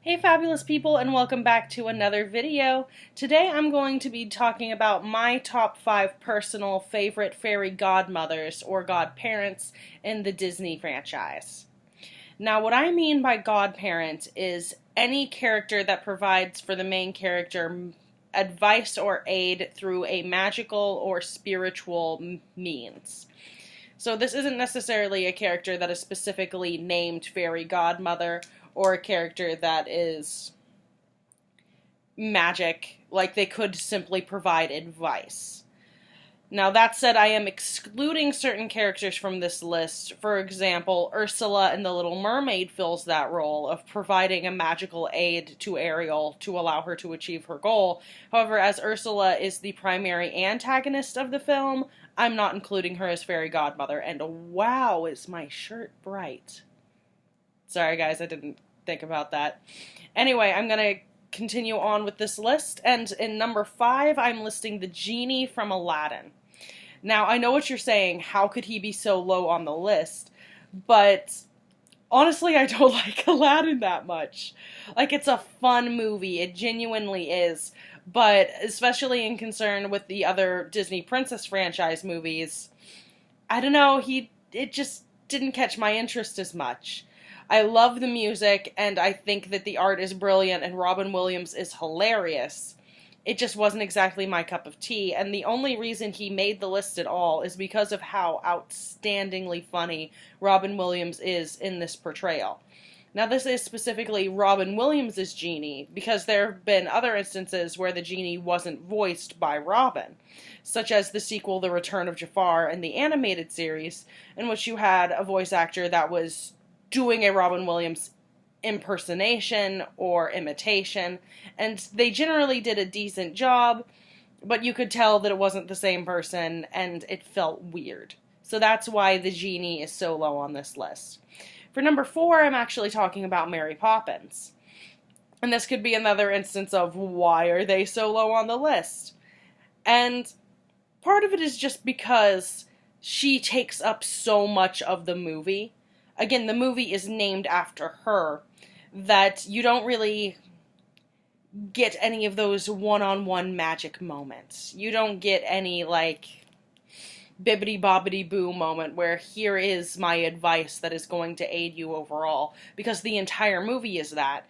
Hey fabulous people, and welcome back to another video. Today I'm going to be talking about my top 5 personal favorite fairy godmothers or godparents in the Disney franchise. Now what I mean by godparent is any character that provides for the main character advice or aid through a magical or spiritual means. So this isn't necessarily a character that is specifically named fairy godmother or a character that is magic, like they could simply provide advice. Now that said, I am excluding certain characters from this list. For example, Ursula in The Little Mermaid fills that role of providing a magical aid to Ariel to allow her to achieve her goal. However, as Ursula is the primary antagonist of the film, I'm not including her as fairy godmother. And wow, is my shirt bright. Sorry guys, I didn't think about that. Anyway, I'm going to continue on with this list, and in number 5, I'm listing the genie from Aladdin. Now, I know what you're saying, how could he be so low on the list? But honestly, I don't like Aladdin that much. Like, it's a fun movie, it genuinely is, but especially in concern with the other Disney Princess franchise movies, I don't know, it just didn't catch my interest as much. I love the music, and I think that the art is brilliant, and Robin Williams is hilarious. It just wasn't exactly my cup of tea, and the only reason he made the list at all is because of how outstandingly funny Robin Williams is in this portrayal. Now, this is specifically Robin Williams' genie, because there have been other instances where the genie wasn't voiced by Robin, such as the sequel The Return of Jafar and the animated series, in which you had a voice actor that was doing a Robin Williams impersonation or imitation, and they generally did a decent job, but you could tell that it wasn't the same person, and it felt weird. So that's why the genie is so low on this list. For number 4, I'm actually talking about Mary Poppins. And this could be another instance of why are they so low on the list? And part of it is just because she takes up so much of the movie. Again, the movie is named after her, that you don't really get any of those one-on-one magic moments. You don't get any, like, bibbidi-bobbidi-boo moment where here is my advice that is going to aid you overall, because the entire movie is that.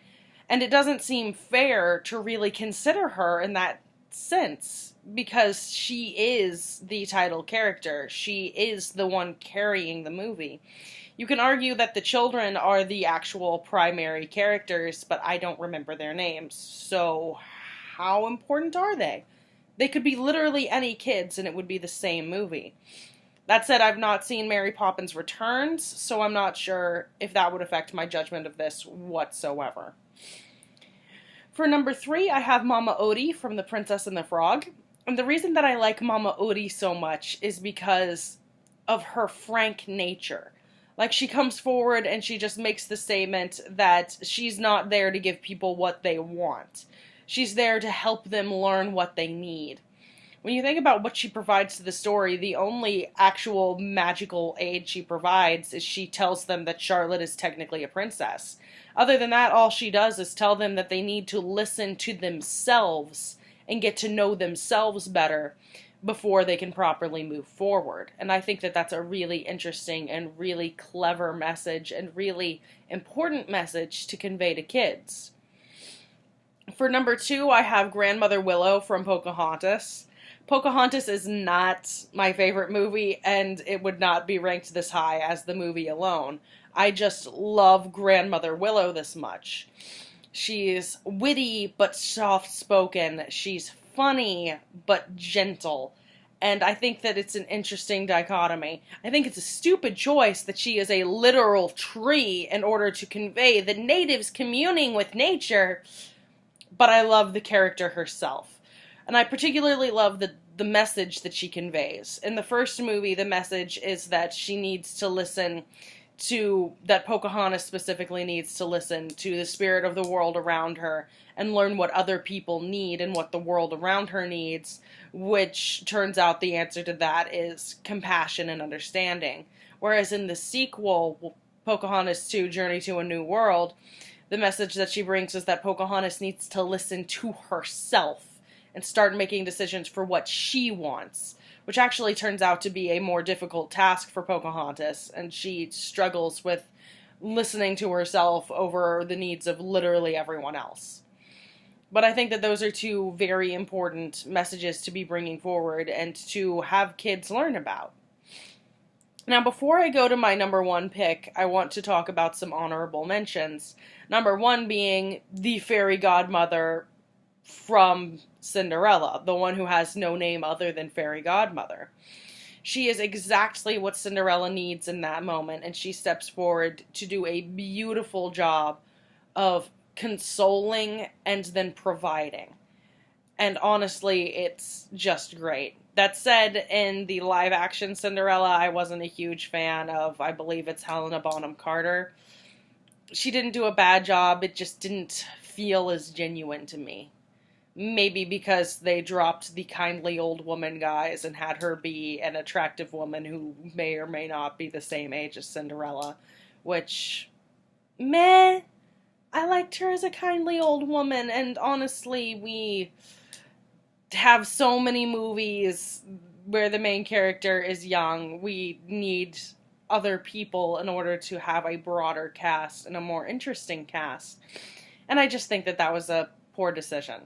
And it doesn't seem fair to really consider her in that sense, because she is the title character. She is the one carrying the movie. You can argue that the children are the actual primary characters, but I don't remember their names, so how important are they? They could be literally any kids and it would be the same movie. That said, I've not seen Mary Poppins Returns, so I'm not sure if that would affect my judgment of this whatsoever. For number 3, I have Mama Odie from The Princess and the Frog. And the reason that I like Mama Odie so much is because of her frank nature. Like, she comes forward and she just makes the statement that she's not there to give people what they want. She's there to help them learn what they need. When you think about what she provides to the story, the only actual magical aid she provides is she tells them that Charlotte is technically a princess. Other than that, all she does is tell them that they need to listen to themselves and get to know themselves better before they can properly move forward. And I think that that's a really interesting and really clever message and really important message to convey to kids. For number 2, I have Grandmother Willow from Pocahontas. Pocahontas is not my favorite movie, and it would not be ranked this high as the movie alone. I just love Grandmother Willow this much. She's witty but soft-spoken. She's funny but gentle. And I think that it's an interesting dichotomy. I think it's a stupid choice that she is a literal tree in order to convey the natives communing with nature, but I love the character herself. And I particularly love the message that she conveys. In the first movie, the message is that she needs to listen to, that Pocahontas specifically needs to listen to the spirit of the world around her and learn what other people need and what the world around her needs, which turns out the answer to that is compassion and understanding. Whereas in the sequel, Pocahontas 2, Journey to a New World, The message that she brings is that Pocahontas needs to listen to herself and start making decisions for what she wants, which actually turns out to be a more difficult task for Pocahontas, and she struggles with listening to herself over the needs of literally everyone else. But I think that those are two very important messages to be bringing forward and to have kids learn about. Now, before I go to my number one pick, I want to talk about some honorable mentions. Number one being the fairy godmother from Cinderella, the one who has no name other than fairy godmother. She is exactly what Cinderella needs in that moment, and she steps forward to do a beautiful job of consoling and then providing. And honestly, it's just great. That said, in the live-action Cinderella, I wasn't a huge fan of, I believe it's Helena Bonham Carter. She didn't do a bad job, it just didn't feel as genuine to me. Maybe because they dropped the kindly old woman guys and had her be an attractive woman who may or may not be the same age as Cinderella, which, meh, I liked her as a kindly old woman, and honestly, we have so many movies where the main character is young. We need other people in order to have a broader cast and a more interesting cast. And I just think that that was a poor decision.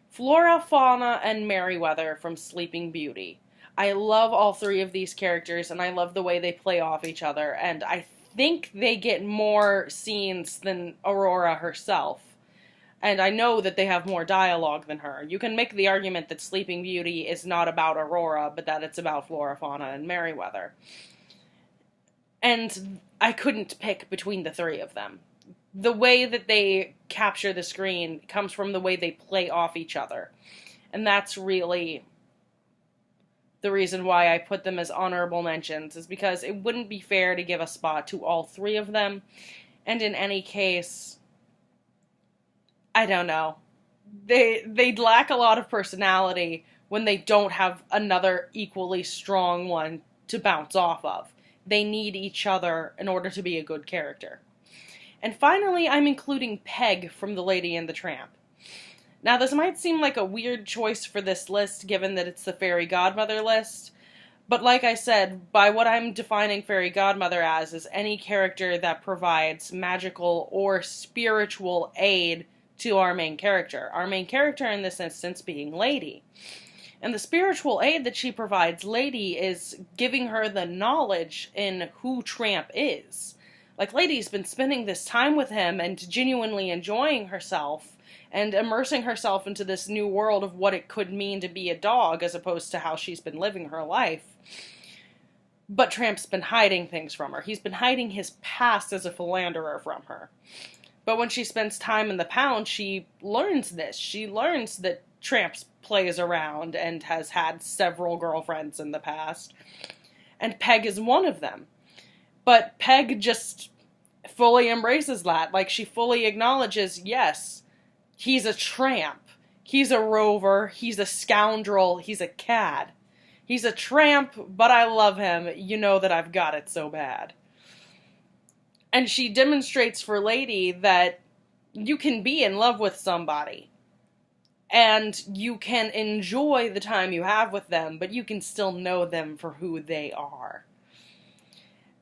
Flora, Fauna, and Merryweather from Sleeping Beauty. I love all three of these characters, and I love the way they play off each other, and I think they get more scenes than Aurora herself. And I know that they have more dialogue than her. You can make the argument that Sleeping Beauty is not about Aurora, but that it's about Flora, Fauna, and Merryweather. And I couldn't pick between the three of them. The way that they capture the screen comes from the way they play off each other. And that's really the reason why I put them as honorable mentions, is because it wouldn't be fair to give a spot to all three of them. And in any case, I don't know. They lack a lot of personality when they don't have another equally strong one to bounce off of. They need each other in order to be a good character. And finally, I'm including Peg from The Lady and the Tramp. Now, this might seem like a weird choice for this list, given that it's the fairy godmother list, but like I said, by what I'm defining fairy godmother as is any character that provides magical or spiritual aid to our main character. Our main character in this instance being Lady. And the spiritual aid that she provides Lady is giving her the knowledge in who Tramp is. Like, Lady's been spending this time with him and genuinely enjoying herself and immersing herself into this new world of what it could mean to be a dog as opposed to how she's been living her life. But Tramp's been hiding things from her. He's been hiding his past as a philanderer from her. But when she spends time in the pound, she learns this. She learns that Tramp plays around and has had several girlfriends in the past. And Peg is one of them. But Peg just fully embraces that. Like, she fully acknowledges, yes, he's a tramp. He's a rover. He's a scoundrel. He's a cad. He's a tramp, but I love him. You know that I've got it so bad. And she demonstrates for Lady that you can be in love with somebody. And you can enjoy the time you have with them, but you can still know them for who they are.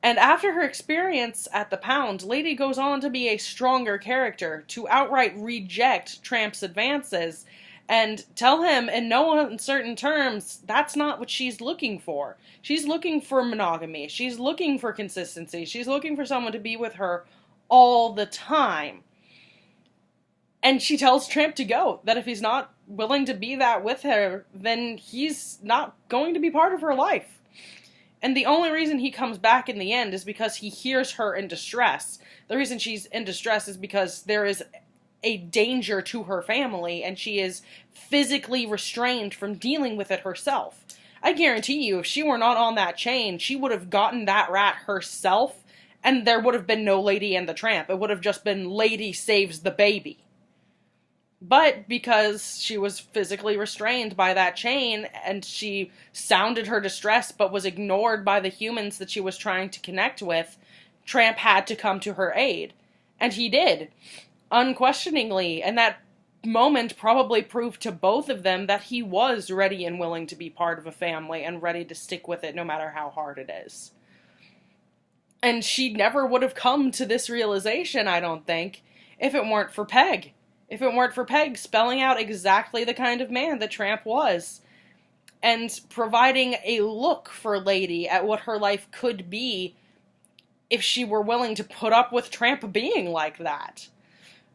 And after her experience at the pound, Lady goes on to be a stronger character, to outright reject Tramp's advances, and tell him in no uncertain terms that's not what she's looking for. She's looking for monogamy. She's looking for consistency. She's looking for someone to be with her all the time. And she tells Tramp to go, that if he's not willing to be that with her, then he's not going to be part of her life. And the only reason he comes back in the end is because he hears her in distress. The reason she's in distress is because there is a danger to her family, and she is physically restrained from dealing with it herself. I guarantee you, if she were not on that chain, she would have gotten that rat herself, and there would have been no Lady and the Tramp. It would have just been Lady saves the baby. But because she was physically restrained by that chain, and she sounded her distress but was ignored by the humans that she was trying to connect with, Tramp had to come to her aid. And he did, unquestioningly, and that moment probably proved to both of them that he was ready and willing to be part of a family and ready to stick with it no matter how hard it is. And she never would have come to this realization, I don't think, if it weren't for Peg. If it weren't for Peg spelling out exactly the kind of man that Tramp was, and providing a look for Lady at what her life could be if she were willing to put up with Tramp being like that.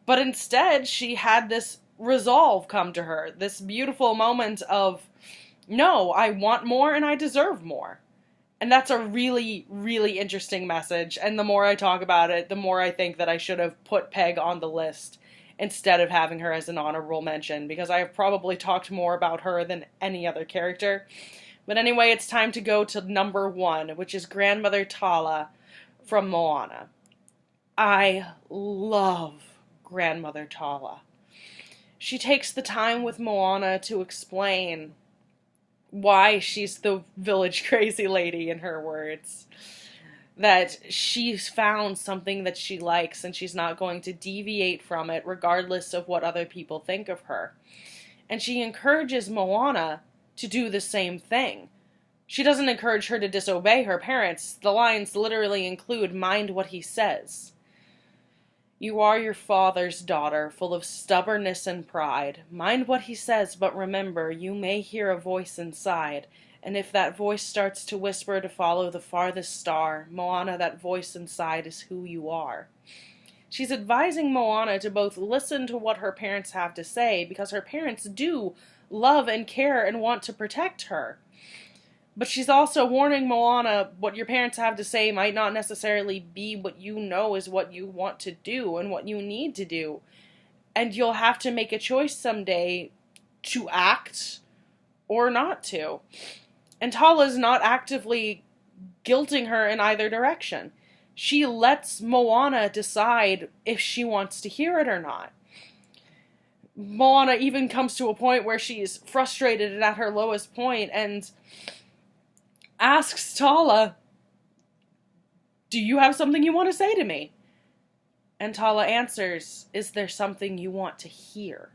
But instead, she had this resolve come to her, this beautiful moment of, no, I want more and I deserve more. And that's a really, really interesting message, and the more I talk about it, the more I think that I should have put Peg on the list instead of having her as an honorable mention, because I have probably talked more about her than any other character. But anyway, it's time to go to number 1, which is Grandmother Tala from Moana. I love Grandmother Tala. She takes the time with Moana to explain why she's the village crazy lady, in her words. That she's found something that she likes and she's not going to deviate from it regardless of what other people think of her. And she encourages Moana to do the same thing. She doesn't encourage her to disobey her parents. The lines literally include, "Mind what he says. You are your father's daughter, full of stubbornness and pride. Mind what he says, but remember, you may hear a voice inside. And if that voice starts to whisper to follow the farthest star, Moana, that voice inside is who you are." She's advising Moana to both listen to what her parents have to say, because her parents do love and care and want to protect her. But she's also warning Moana, what your parents have to say might not necessarily be what you know is what you want to do and what you need to do. And you'll have to make a choice someday to act or not to. And Tala's not actively guilting her in either direction. She lets Moana decide if she wants to hear it or not. Moana even comes to a point where she's frustrated and at her lowest point and asks Tala, "Do you have something you want to say to me?" And Tala answers, "Is there something you want to hear?"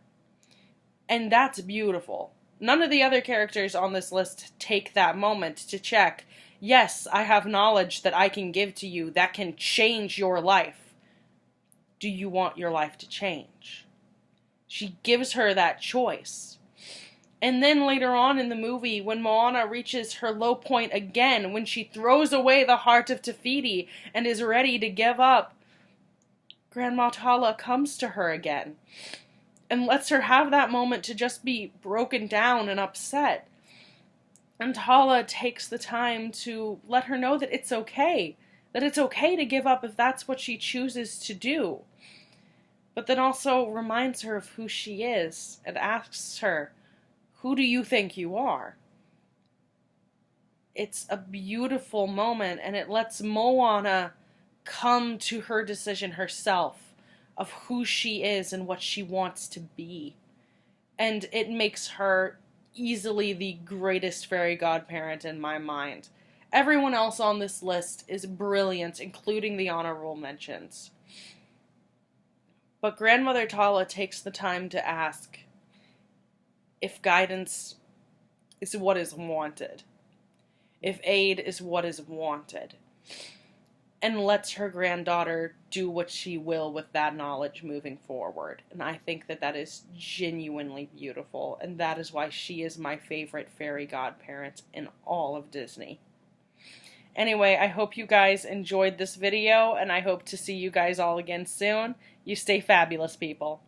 And that's beautiful. None of the other characters on this list take that moment to check, yes, I have knowledge that I can give to you that can change your life. Do you want your life to change? She gives her that choice. And then later on in the movie, when Moana reaches her low point again, when she throws away the heart of Te Fiti and is ready to give up, Grandma Tala comes to her again and lets her have that moment to just be broken down and upset. And Tala takes the time to let her know that it's okay to give up if that's what she chooses to do. But then also reminds her of who she is and asks her, "Who do you think you are?" It's a beautiful moment, and it lets Moana come to her decision herself of who she is and what she wants to be. And it makes her easily the greatest fairy godparent in my mind. Everyone else on this list is brilliant, including the honorable mentions. But Grandmother Tala takes the time to ask if guidance is what is wanted, if aid is what is wanted, and lets her granddaughter do what she will with that knowledge moving forward. And I think that that is genuinely beautiful, and that is why she is my favorite fairy godparent in all of Disney. Anyway, I hope you guys enjoyed this video, and I hope to see you guys all again soon. You stay fabulous, people.